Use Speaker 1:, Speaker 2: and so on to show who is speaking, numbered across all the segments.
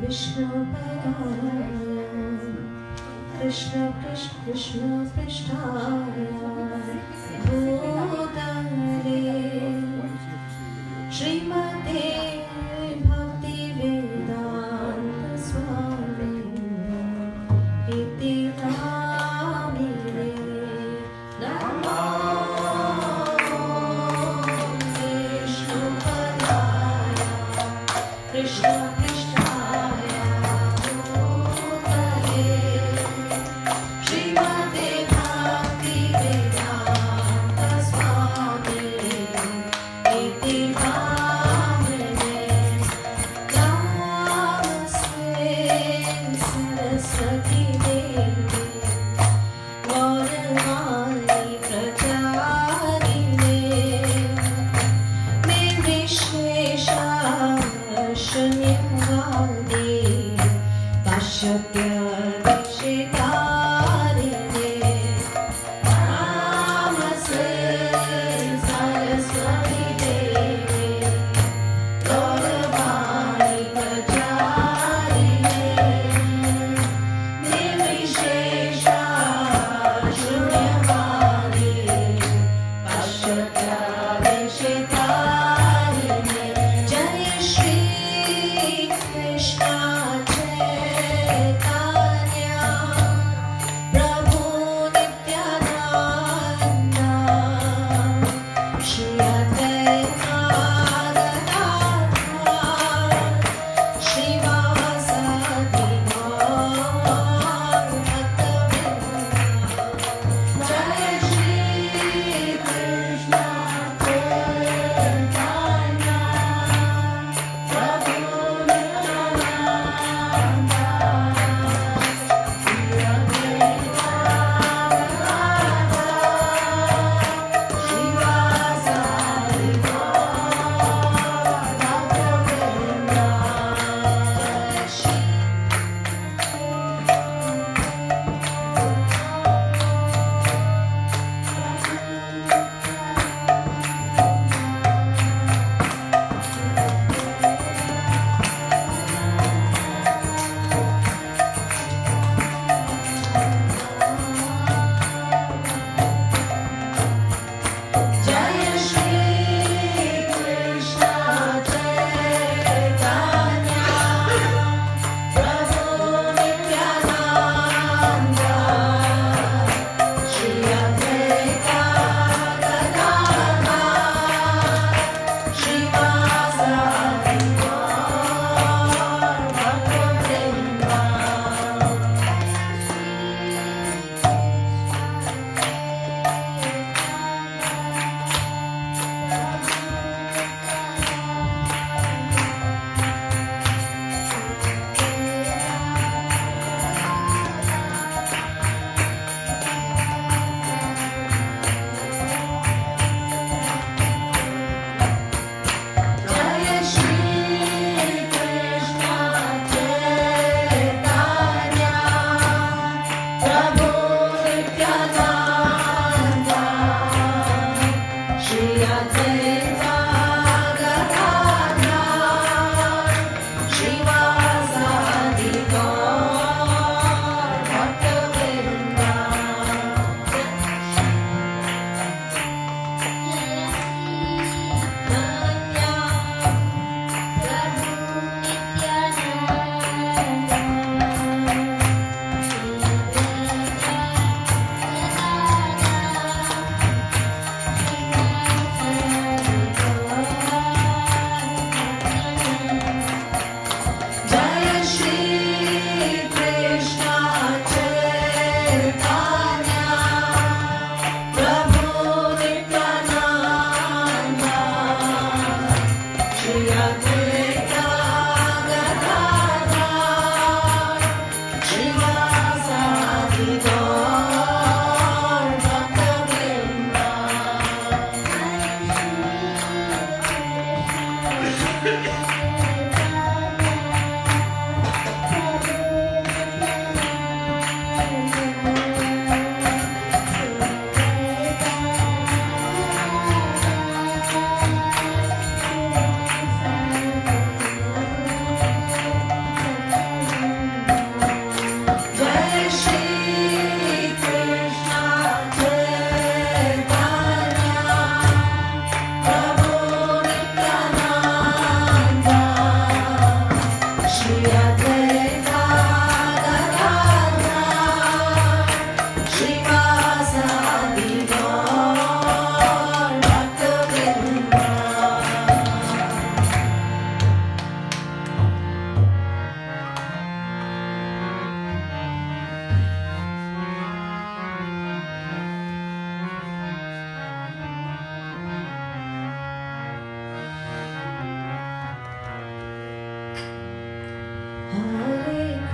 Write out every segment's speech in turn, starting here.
Speaker 1: Krishna Krishna Krishna Krishnaya Bhutale Srimate Bhakti Vedanta Swami Iti Namine Namo Vishnu Padaya Krishna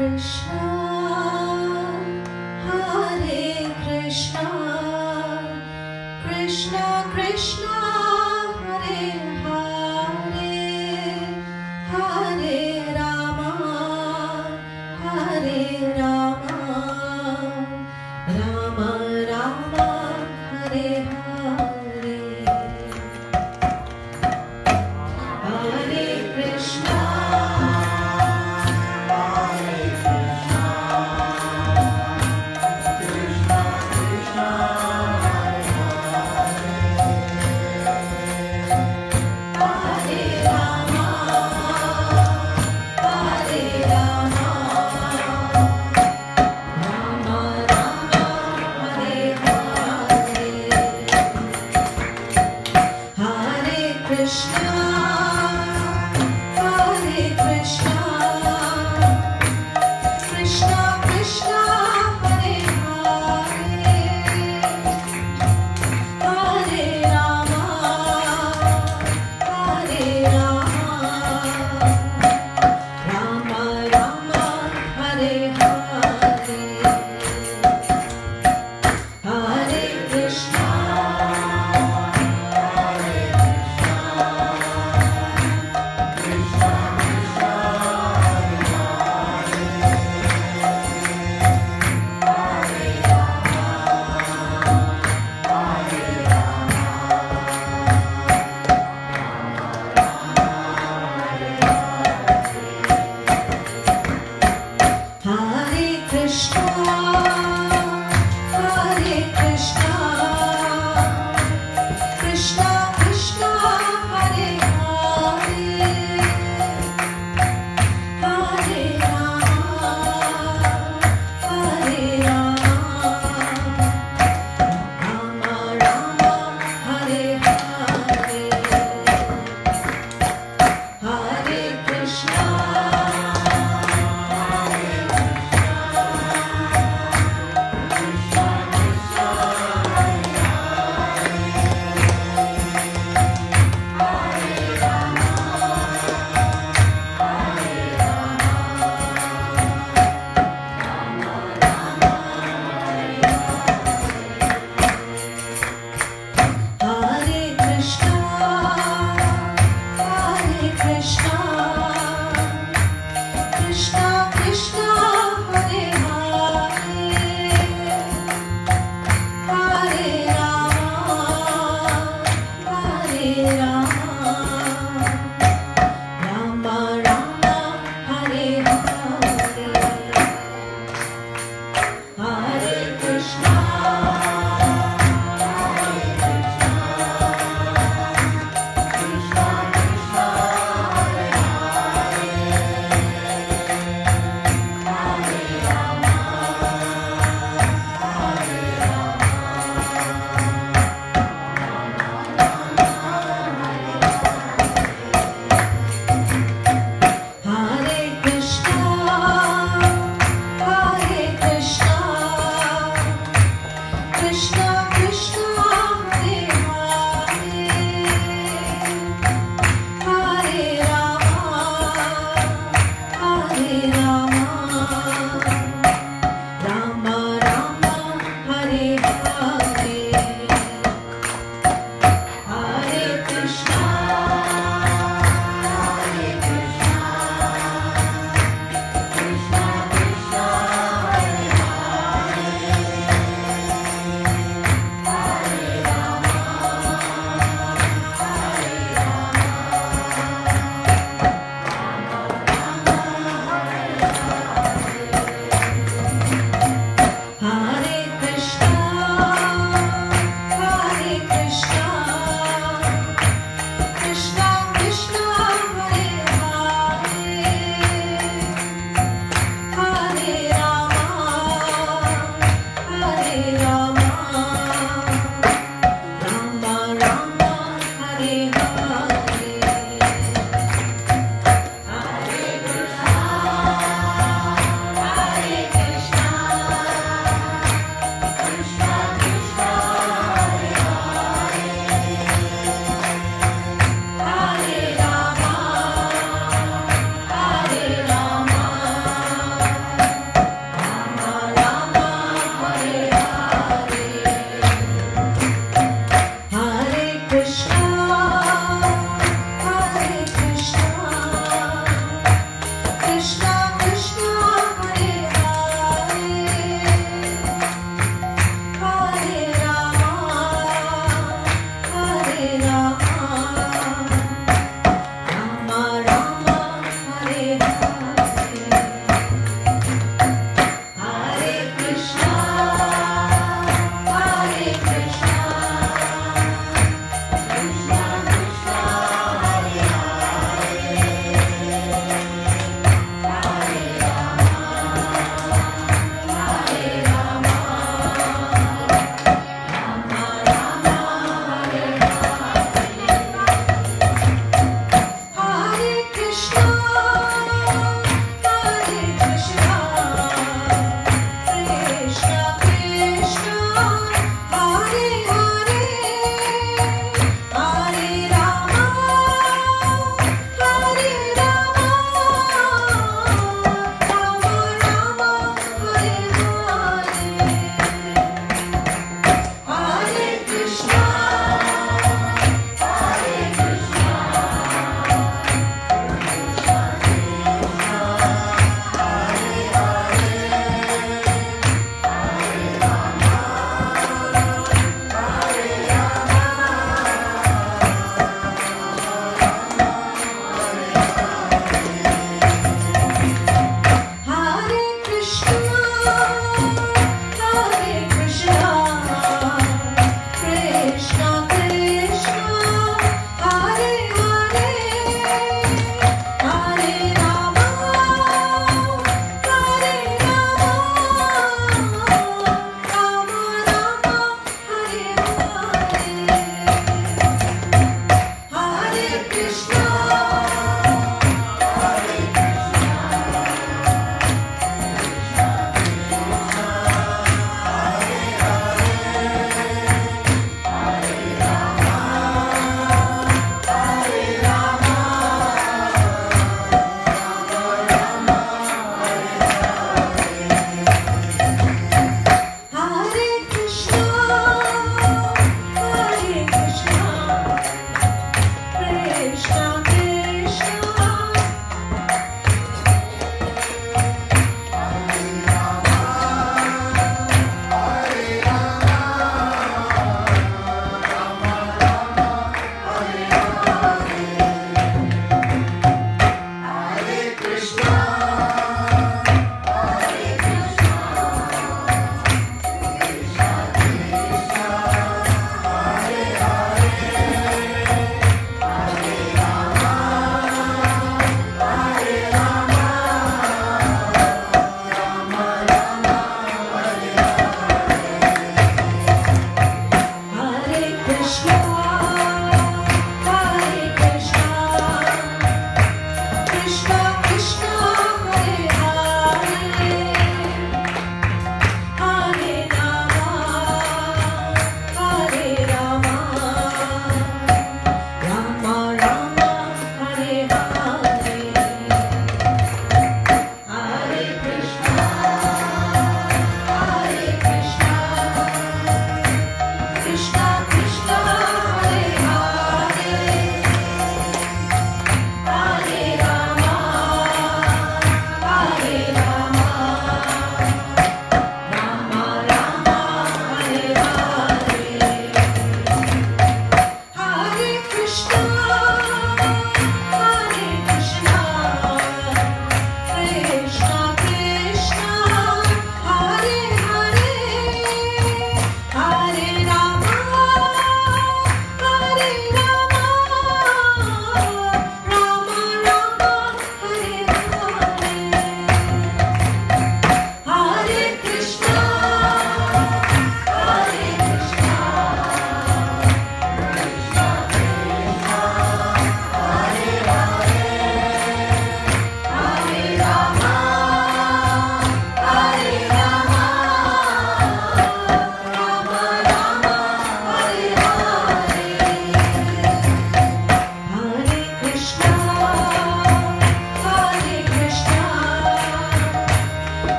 Speaker 1: Krishna, Hare Krishna, Krishna Krishna, Hare Hare, Hare Rama, Hare Rama, Rama Rama, Hare Hare, Hare Krishna.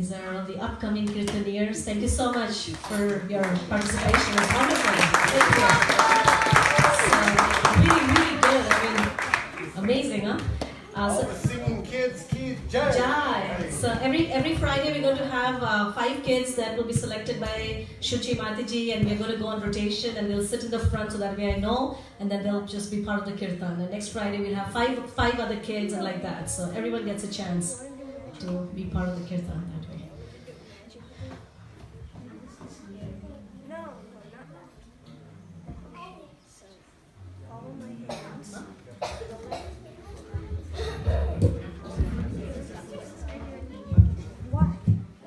Speaker 2: These are all the upcoming kirtaniers. Thank you so much for your participation. It's wonderful. Thank you. So, really good. I mean, amazing, huh?
Speaker 3: All the singing kids, Jai.
Speaker 2: Jai. So every Friday we're going to have 5 kids that will be selected by Shuchi Mataji, and we're going to go on rotation, and they'll sit in the front so that way I know, and then they'll just be part of the kirtan. And next Friday we'll have five other kids and like that. So everyone gets a chance to be part of the kirtan that way.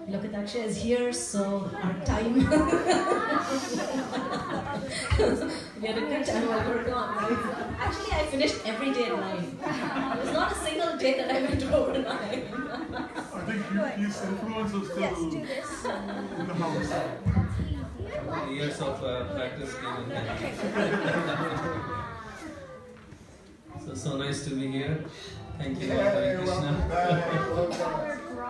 Speaker 2: Look at Akshay is here, so our time. We had a good time while we were gone, right? Actually, I finished every day at 9. There was not a single day that I went over 9.
Speaker 4: I think his influence is still in the house.
Speaker 5: Years of practice came in handy. So nice to be here. Thank you, Hare Krishna.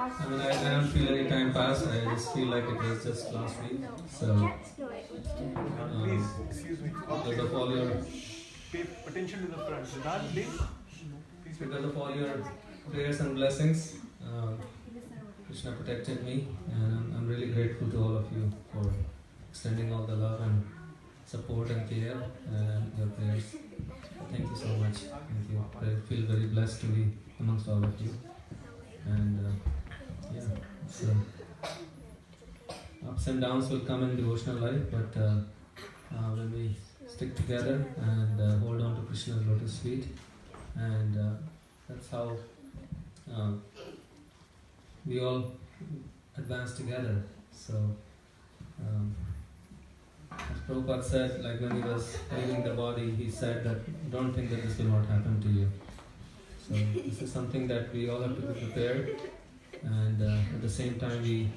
Speaker 5: I mean, I don't feel any time passed. I just feel like it was just last week. So,
Speaker 4: Please, excuse me.
Speaker 5: because of all your,
Speaker 4: Pay attention to the front. Siddharth, please.
Speaker 5: because of all your prayers and blessings, Krishna protected me, and I'm really grateful to all of you for extending all the love and support and care and your prayers. Thank you so much. Thank you. I feel very blessed to be amongst all of you. And yeah, so ups and downs will come in devotional life, but when we stick together and hold on to Krishna's lotus feet, and that's how we all advance together. So as Prabhupada said, like when he was leaving the body, he said that don't think that this will not happen to you. So this is something that we all have to be prepared, and at the same time we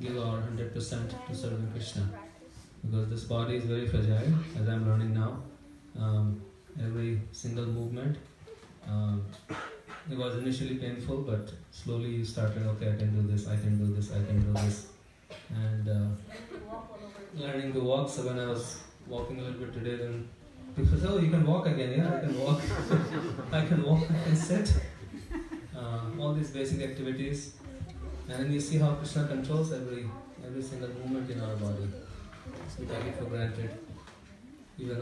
Speaker 5: give our 100% to serving Krishna, because this body is very fragile, as I'm learning now. Every single movement, it was initially painful, but slowly you started, okay, I can do this, I can do this, I can do this, and learning to walk. So when I was walking a little bit today, then people said, oh, you can walk again. Yeah, I can walk. I can walk, I can sit. All these basic activities. And then you see how Krishna controls every single movement in our body. We take it for granted. Even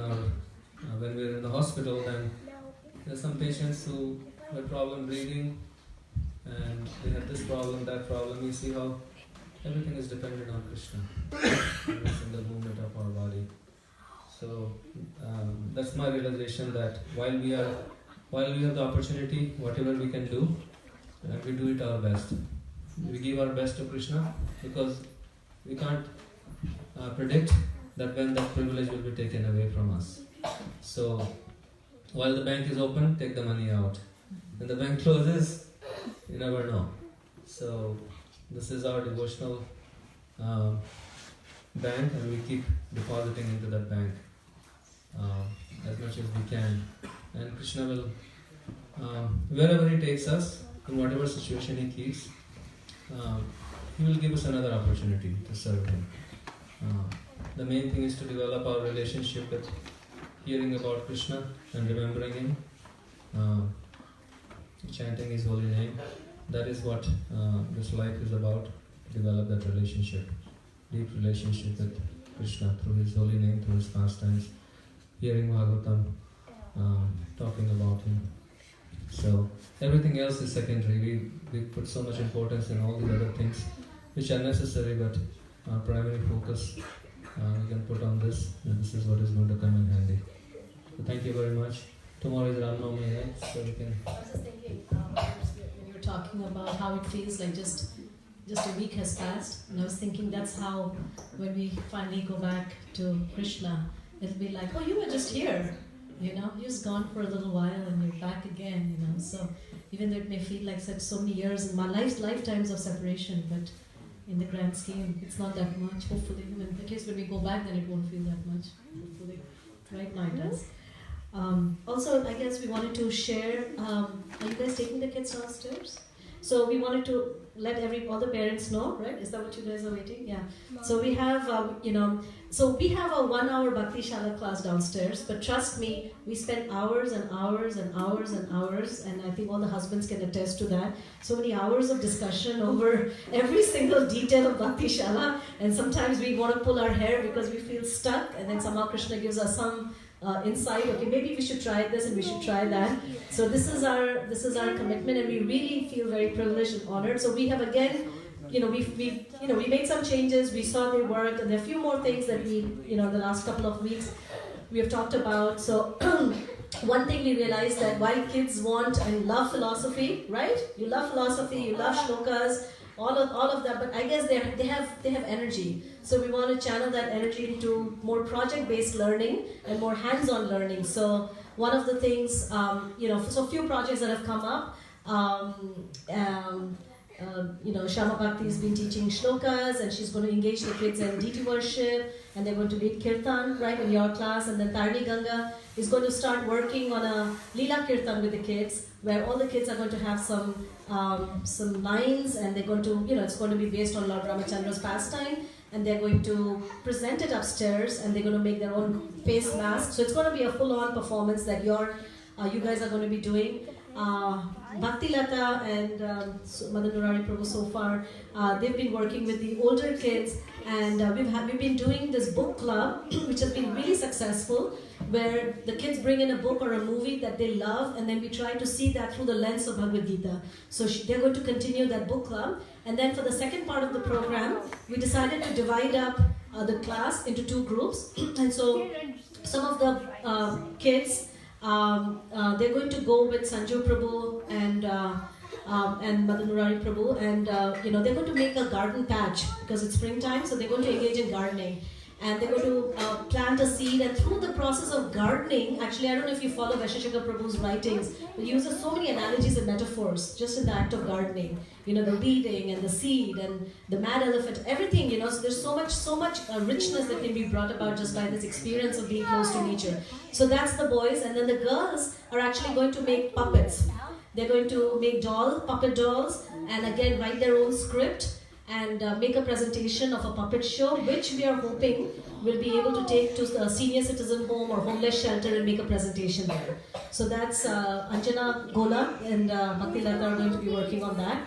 Speaker 5: when we were in the hospital, then there's some patients who had problem breathing, and they had this problem, that problem. You see how everything is dependent on Krishna. Every single movement of our body. So that's my realization, that while we have the opportunity, whatever we can do, we do it our best. We give our best to Krishna, because we can't predict that when that privilege will be taken away from us. So while the bank is open, take the money out. When the bank closes, you never know. So this is our devotional bank, and we keep depositing into that bank as much as we can. And Krishna will, wherever He takes us, in whatever situation He keeps, He will give us another opportunity to serve Him. The main thing is to develop our relationship with hearing about Krishna and remembering Him, chanting His holy name. That is what this life is about, to develop that relationship, deep relationship with Krishna through His holy name, through His pastimes, hearing Bhagavatam, talking about Him. So everything else is secondary. We put so much importance in all these other things which are necessary, but our primary focus we can put on this, and this is what is going to come in handy. So thank you very much. Tomorrow is Ram Navami, right? So we can.
Speaker 2: I was just thinking, when you were talking about how it feels like just a week has passed, and I was thinking that's how when we finally go back to Krishna, it'll be like, oh, you were just here, you're just gone for a little while and you're back again, So even though it may feel like so many years in my lifetimes of separation, but in the grand scheme, it's not that much. Hopefully, at least when we go back, then it won't feel that much. Hopefully, right now it does. Also, I guess we wanted to share. Are you guys taking the kids downstairs? So we wanted to let all the parents know, right? Is that what you guys are waiting? Yeah. So we have, so we have a 1 hour Bhakti Shala class downstairs, but trust me, we spend hours and hours and hours and hours, and I think all the husbands can attest to that. So many hours of discussion over every single detail of Bhakti Shala, and sometimes we want to pull our hair because we feel stuck, and then somehow Krishna gives us some insight. Okay, maybe we should try this and we should try that. So this is our commitment, and we really feel very privileged and honored. So we have again, we made some changes. We saw they worked, and there are a few more things that we, the last couple of weeks we have talked about. So one thing we realized that while kids want and love philosophy, right? You love philosophy, you love shlokas, all of that, but I guess they have energy. So we want to channel that energy into more project-based learning and more hands-on learning. So one of the things, so few projects that have come up. Shama Bhakti has been teaching shlokas, and she's going to engage the kids in deity worship, and they're going to lead kirtan, right, in your class. And then Tarni Ganga is going to start working on a Leela Kirtan with the kids, where all the kids are going to have some lines, and they're going to, it's going to be based on Lord Ramachandra's pastime, and they're going to present it upstairs, and they're going to make their own face mask. So it's going to be a full-on performance that you guys are going to be doing. Bhakti Lata and Madan Murari Prabhu so far, they've been working with the older kids, and we've been doing this book club, which has been really successful, where the kids bring in a book or a movie that they love, and then we try to see that through the lens of Bhagavad Gita. So they're going to continue that book club, and then for the second part of the program, we decided to divide up the class into 2 groups, and so some of the kids, they're going to go with Sanju Prabhu and Madan Murari Prabhu, and they're going to make a garden patch because it's springtime, so they're going to engage in gardening. And they're going to plant a seed, and through the process of gardening, actually I don't know if you follow Vaisheshika Prabhu's writings, but he uses so many analogies and metaphors just in the act of gardening. The weeding and the seed and the mad elephant, everything, so there's so much richness that can be brought about just by this experience of being close to nature. So that's the boys, and then the girls are actually going to make puppets. They're going to make puppet dolls, and again write their own script, and make a presentation of a puppet show, which we are hoping will be able to take to a senior citizen home or homeless shelter and make a presentation there. So that's Anjana Gola and Bhakti Lata are going to be working on that.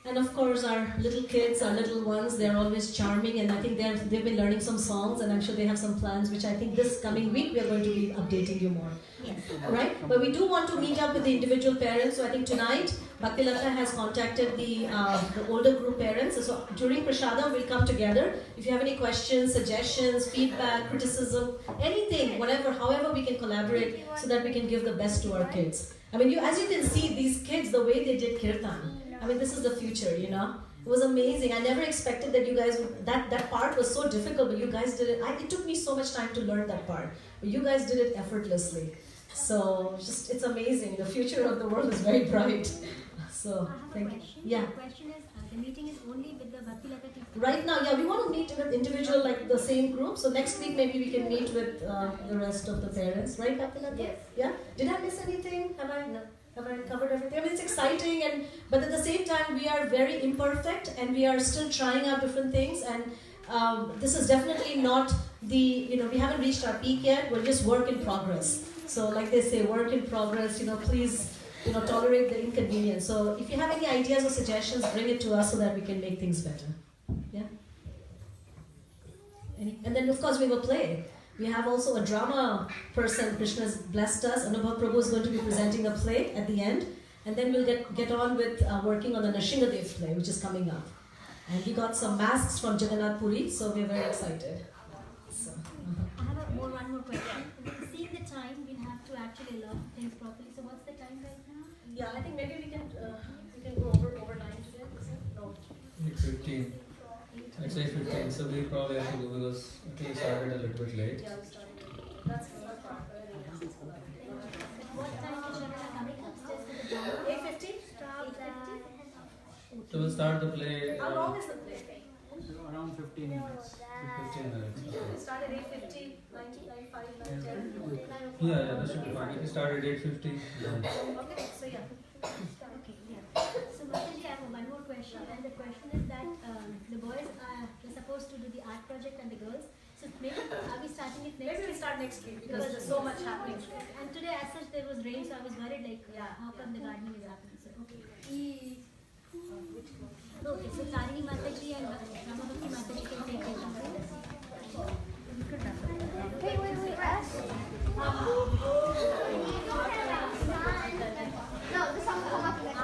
Speaker 2: And of course our little kids, our little ones, they're always charming, and I think they've been learning some songs, and I'm sure they have some plans, which I think this coming week we are going to be updating you more. Yes. Right? But we do want to meet up with the individual parents, so I think tonight Bhakti Lata has contacted the older group parents. So during Prashadam we'll come together. If you have any questions, suggestions, feedback, criticism, anything, whatever, however we can collaborate so that we can give the best to our kids. I mean, as you can see, these kids, the way they did kirtan, I mean, this is the future, It was amazing. I never expected that you guys would, that part was so difficult, but you guys did it. It took me so much time to learn that part, but you guys did it effortlessly. So it's amazing. The future of the world is very bright. So thank you. Yeah.
Speaker 6: The question is, the meeting is only with the Bhakti Lata team.
Speaker 2: Right now, yeah, we want to meet with individual, like the same group. So next week maybe we can meet with the rest of the parents, right, Bhakti Lata?
Speaker 6: Yes.
Speaker 2: Yeah. Did I miss anything? Have I covered everything? I mean, it's exciting, but at the same time, we are very imperfect, and we are still trying out different things. And this is definitely not we haven't reached our peak yet. We're just work in progress. So, like they say, work in progress. Please, tolerate the inconvenience. So, if you have any ideas or suggestions, bring it to us so that we can make things better. Yeah. And then, of course, we have a play. We have also a drama person. Krishna has blessed us. Anubhav Prabhu is going to be presenting a play at the end. And then we'll get on with working on the Nrsingadev play, which is coming up. And we got some masks from Jagannath Puri, so we're very excited. So,
Speaker 6: I have one more question. Seeing the time, we'll have to actually learn things properly. So what's the time right now?
Speaker 2: Yeah, I think maybe we can go over 9 today. No.
Speaker 5: 8:15. It's 8:15, so we probably have to go because I think we started a little bit late.
Speaker 2: Yeah, we started. That's not
Speaker 6: What time is Sharana coming upstairs for the drama?
Speaker 2: 8:50?
Speaker 5: So we'll start the play.
Speaker 2: How long is the play?
Speaker 4: Around 15 minutes.
Speaker 5: 15 minutes.
Speaker 2: We started 8:50, 9:05, 9:10.
Speaker 5: Yeah, that should be fine. If we start at 8:50, then
Speaker 2: Okay, so yeah.
Speaker 6: Okay, yeah. So what more question, and the question is that the boys are supposed to do the art project and the girls. So maybe are we starting it next?
Speaker 7: Maybe we start next week because there's so much happening.
Speaker 6: And today, as such, there was rain, so I was worried like, how come the gardening is happening? So okay. Okay, so Tarini Mataji and Ramabhakti Mataji can take it.
Speaker 8: Hey, wait, us? No, this one will come up next.